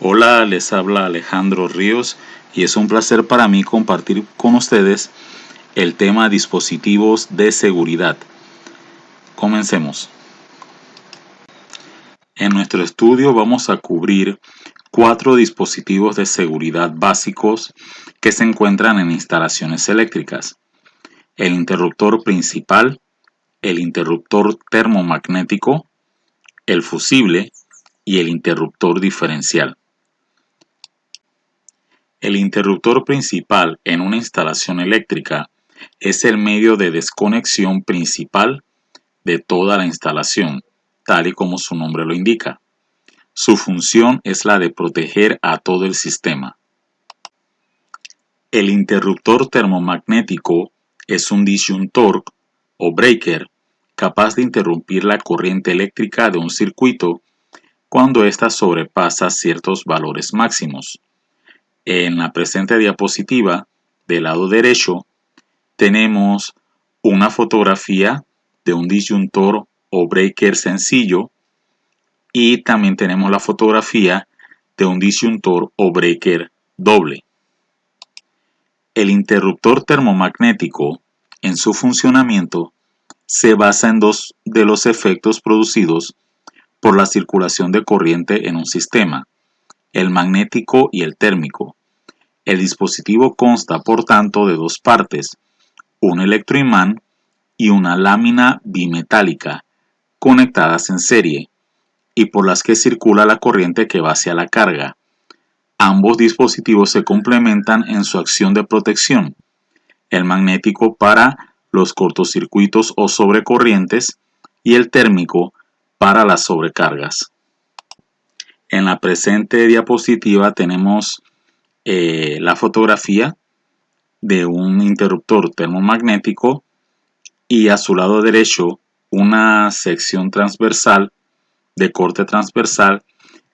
Hola, les habla Alejandro Ríos y es un placer para mí compartir con ustedes el tema dispositivos de seguridad. Comencemos. En nuestro estudio vamos a cubrir 4 dispositivos de seguridad básicos que se encuentran en instalaciones eléctricas: el interruptor principal, el interruptor termomagnético, el fusible y el interruptor diferencial. El interruptor principal en una instalación eléctrica es el medio de desconexión principal de toda la instalación, tal y como su nombre lo indica. Su función es la de proteger a todo el sistema. El interruptor termomagnético es un disyuntor o breaker capaz de interrumpir la corriente eléctrica de un circuito cuando ésta sobrepasa ciertos valores máximos. En la presente diapositiva, del lado derecho, tenemos una fotografía de un disyuntor o breaker sencillo y también tenemos la fotografía de un disyuntor o breaker doble. El interruptor termomagnético, en su funcionamiento, se basa en dos de los efectos producidos por la circulación de corriente en un sistema: el magnético y el térmico. El dispositivo consta, por tanto, de dos partes: un electroimán y una lámina bimetálica conectadas en serie y por las que circula la corriente que va hacia la carga. Ambos dispositivos se complementan en su acción de protección: el magnético para los cortocircuitos o sobrecorrientes y el térmico para las sobrecargas. En la presente diapositiva tenemos la fotografía de un interruptor termomagnético y a su lado derecho una sección transversal de corte transversal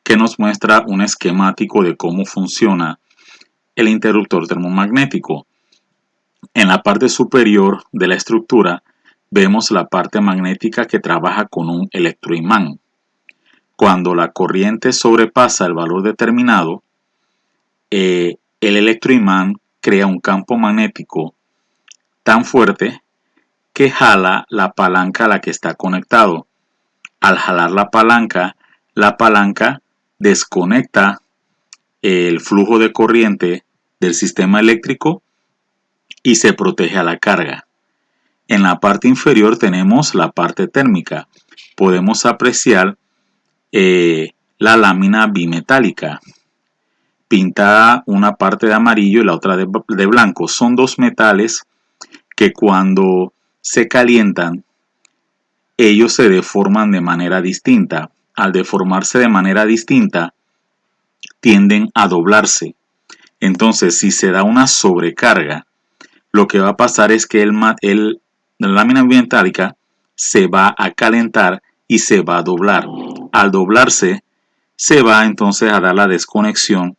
que nos muestra un esquemático de cómo funciona el interruptor termomagnético. En la parte superior de la estructura vemos la parte magnética que trabaja con un electroimán. Cuando la corriente sobrepasa el valor determinado, el electroimán crea un campo magnético tan fuerte que jala la palanca a la que está conectado. Al jalar la palanca desconecta el flujo de corriente del sistema eléctrico y se protege a la carga. En la parte inferior tenemos la parte térmica. Podemos apreciar la lámina bimetálica, pintada una parte de amarillo y la otra de blanco. Son dos metales que cuando se calientan, ellos se deforman de manera distinta. Al deformarse de manera distinta, tienden a doblarse. Entonces, si se da una sobrecarga, lo que va a pasar es que la lámina bimetálica se va a calentar y se va a doblar. Al doblarse, se va entonces a dar la desconexión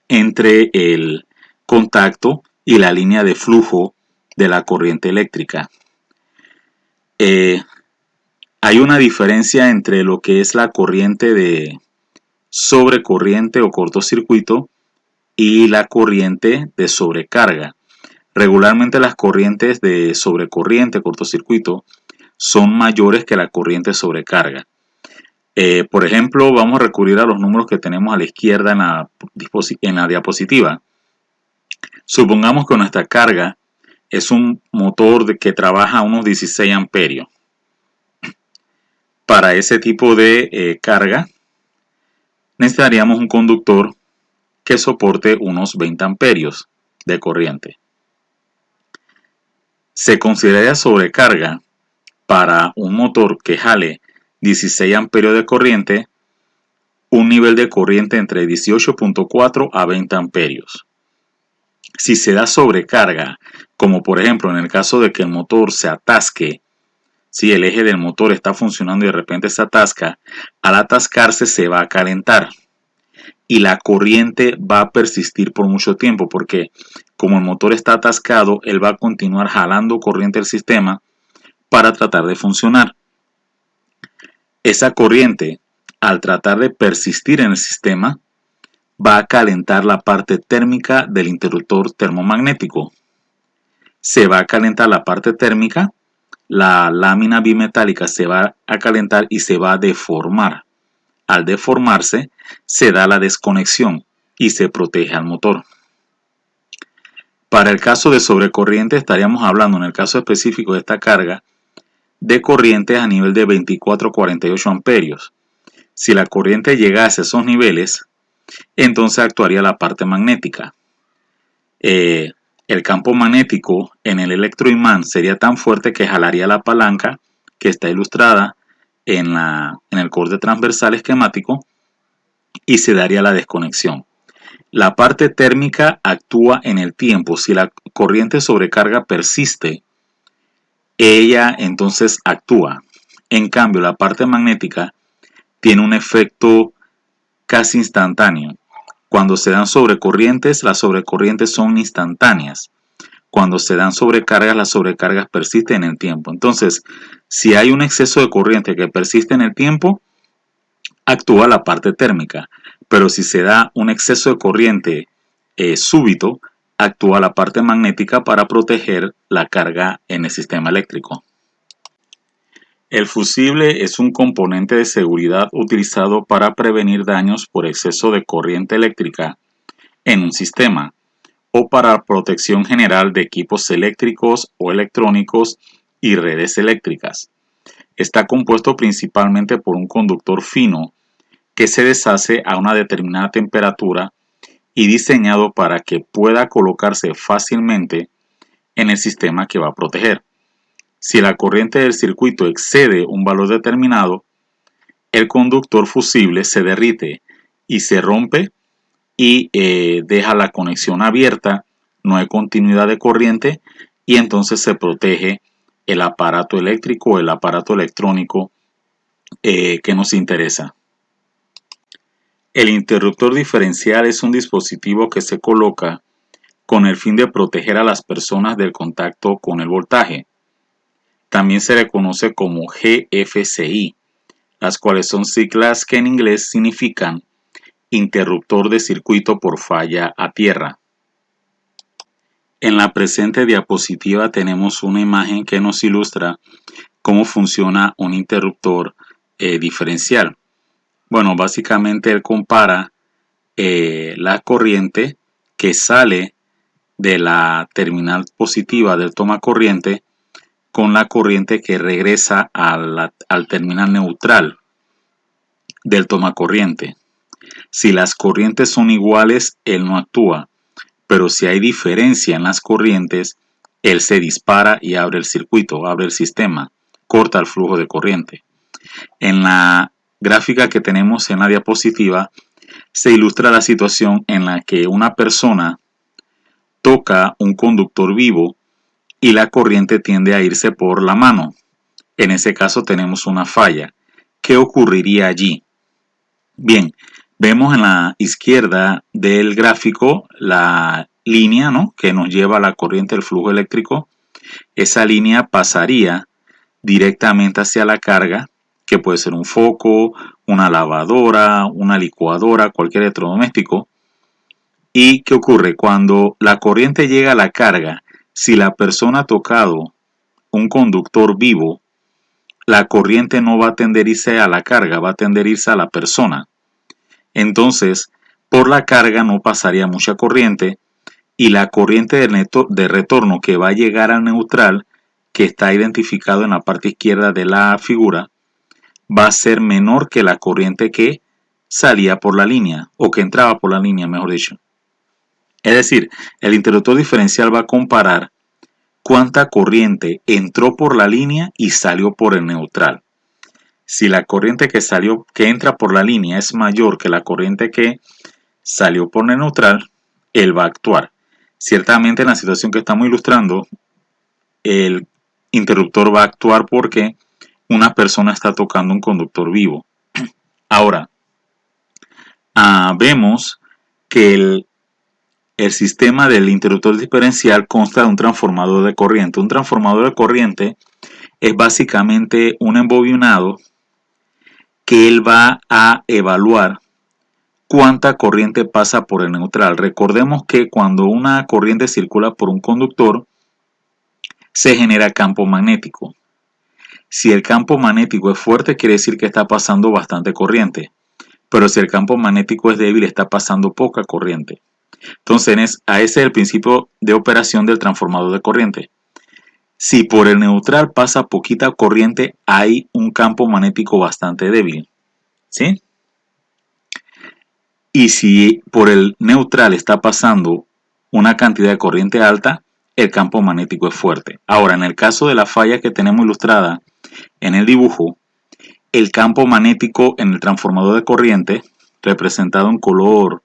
entre el contacto y la línea de flujo de la corriente eléctrica. Hay una diferencia entre lo que es la corriente de sobrecorriente o cortocircuito y la corriente de sobrecarga. Regularmente las corrientes de sobrecorriente, cortocircuito, son mayores que la corriente sobrecarga. Por ejemplo, vamos a recurrir a los números que tenemos a la izquierda en la diapositiva. Supongamos que nuestra carga es un motor que trabaja a unos 16 amperios. Para ese tipo de carga necesitaríamos un conductor que soporte unos 20 amperios de corriente. Se considera sobrecarga para un motor que jale 16 amperios de corriente un nivel de corriente entre 18.4 a 20 amperios. Si se da sobrecarga, como por ejemplo en el caso de que el motor se atasque, si el eje del motor está funcionando y de repente se atasca, al atascarse se va a calentar y la corriente va a persistir por mucho tiempo, porque como el motor está atascado, él va a continuar jalando corriente del sistema para tratar de funcionar. Esa corriente, al tratar de persistir en el sistema, va a calentar la parte térmica del interruptor termomagnético. Se va a calentar la parte térmica, la lámina bimetálica se va a calentar y se va a deformar. Al deformarse, se da la desconexión y se protege al motor. Para el caso de sobrecorriente estaríamos hablando, en el caso específico de esta carga, de corrientes a nivel de 24-48 amperios. Si la corriente llegase a esos niveles, entonces actuaría la parte magnética. El campo magnético en el electroimán sería tan fuerte que jalaría la palanca que está ilustrada en el corte transversal esquemático y se daría la desconexión. La parte térmica actúa en el tiempo. Si la corriente sobrecarga persiste, ella entonces actúa. En cambio, la parte magnética tiene un efecto casi instantáneo. Cuando se dan sobrecorrientes, las sobrecorrientes son instantáneas. Cuando se dan sobrecargas, las sobrecargas persisten en el tiempo. Entonces, si hay un exceso de corriente que persiste en el tiempo, actúa la parte térmica. Pero si se da un exceso de corriente súbito, actúa la parte magnética para proteger la carga en el sistema eléctrico. El fusible es un componente de seguridad utilizado para prevenir daños por exceso de corriente eléctrica en un sistema o para protección general de equipos eléctricos o electrónicos y redes eléctricas. Está compuesto principalmente por un conductor fino que se deshace a una determinada temperatura y diseñado para que pueda colocarse fácilmente en el sistema que va a proteger. Si la corriente del circuito excede un valor determinado, el conductor fusible se derrite y se rompe y deja la conexión abierta, no hay continuidad de corriente y entonces se protege el aparato eléctrico o el aparato electrónico que nos interesa. El interruptor diferencial es un dispositivo que se coloca con el fin de proteger a las personas del contacto con el voltaje. También se le conoce como GFCI, las cuales son siglas que en inglés significan interruptor de circuito por falla a tierra. En la presente diapositiva tenemos una imagen que nos ilustra cómo funciona un interruptor diferencial. Bueno, básicamente él compara la corriente que sale de la terminal positiva del toma corriente con la corriente que regresa al terminal neutral del toma corriente. Si las corrientes son iguales, él no actúa, pero si hay diferencia en las corrientes, él se dispara y abre el circuito, abre el sistema, corta el flujo de corriente. En la gráfica que tenemos en la diapositiva, se ilustra la situación en la que una persona toca un conductor vivo y la corriente tiende a irse por la mano. En ese caso tenemos una falla. ¿Qué ocurriría allí? Bien, vemos en la izquierda del gráfico la línea, ¿no?, que nos lleva a la corriente del flujo eléctrico. Esa línea pasaría directamente hacia la carga, que puede ser un foco, una lavadora, una licuadora, cualquier electrodoméstico. ¿Y qué ocurre? Cuando la corriente llega a la carga, si la persona ha tocado un conductor vivo, la corriente no va a tender a irse a la carga, va a tender a irse a la persona. Entonces, por la carga no pasaría mucha corriente y la corriente de retorno que va a llegar al neutral, que está identificado en la parte izquierda de la figura, va a ser menor que la corriente que salía por la línea, o que entraba por la línea, mejor dicho. Es decir, el interruptor diferencial va a comparar cuánta corriente entró por la línea y salió por el neutral. Si la corriente que entra por la línea es mayor que la corriente que salió por el neutral, él va a actuar. Ciertamente en la situación que estamos ilustrando, el interruptor va a actuar porque una persona está tocando un conductor vivo. Ahora, vemos que el sistema del interruptor diferencial consta de un transformador de corriente. Un transformador de corriente es básicamente un embobinado que él va a evaluar cuánta corriente pasa por el neutral. Recordemos que cuando una corriente circula por un conductor, se genera campo magnético. Si el campo magnético es fuerte, quiere decir que está pasando bastante corriente. Pero si el campo magnético es débil, está pasando poca corriente. Entonces, ese es el principio de operación del transformador de corriente. Si por el neutral pasa poquita corriente, hay un campo magnético bastante débil, ¿sí? Y si por el neutral está pasando una cantidad de corriente alta, el campo magnético es fuerte. Ahora, en el caso de la falla que tenemos ilustrada en el dibujo, el campo magnético en el transformador de corriente, representado en color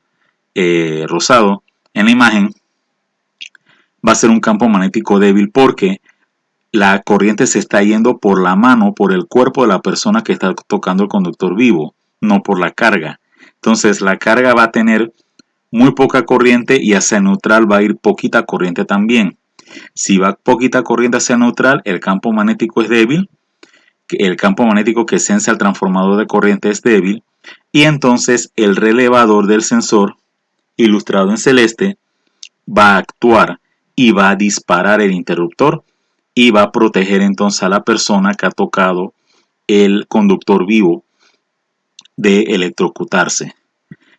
rosado en la imagen, va a ser un campo magnético débil porque la corriente se está yendo por la mano, por el cuerpo de la persona que está tocando el conductor vivo, no por la carga. Entonces la carga va a tener muy poca corriente y hacia el neutral va a ir poquita corriente también. Si va poquita corriente hacia el neutral, el campo magnético es débil, el campo magnético que sensa el transformador de corriente es débil, y entonces el relevador del sensor, ilustrado en celeste, va a actuar y va a disparar el interruptor y va a proteger entonces a la persona que ha tocado el conductor vivo de electrocutarse.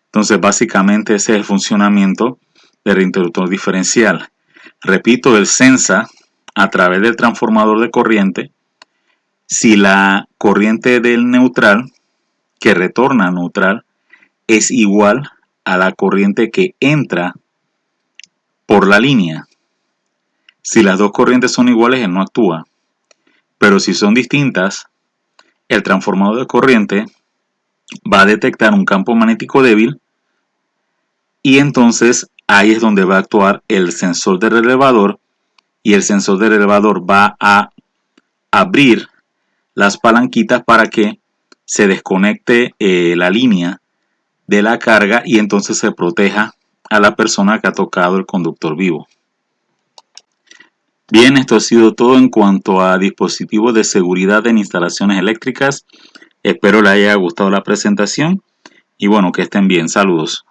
Entonces básicamente ese es el funcionamiento del interruptor diferencial. Repito, él sensa a través del transformador de corriente si la corriente del neutral que retorna a neutral es igual a la corriente que entra por la línea. Si las dos corrientes son iguales, él no actúa. Pero si son distintas, el transformador de corriente va a detectar un campo magnético débil y entonces ahí es donde va a actuar el sensor de relevador y el sensor de relevador va a abrir las palanquitas para que se desconecte la línea de la carga y entonces se proteja a la persona que ha tocado el conductor vivo. Bien, esto ha sido todo en cuanto a dispositivos de seguridad en instalaciones eléctricas. Espero les haya gustado la presentación y bueno, que estén bien. Saludos.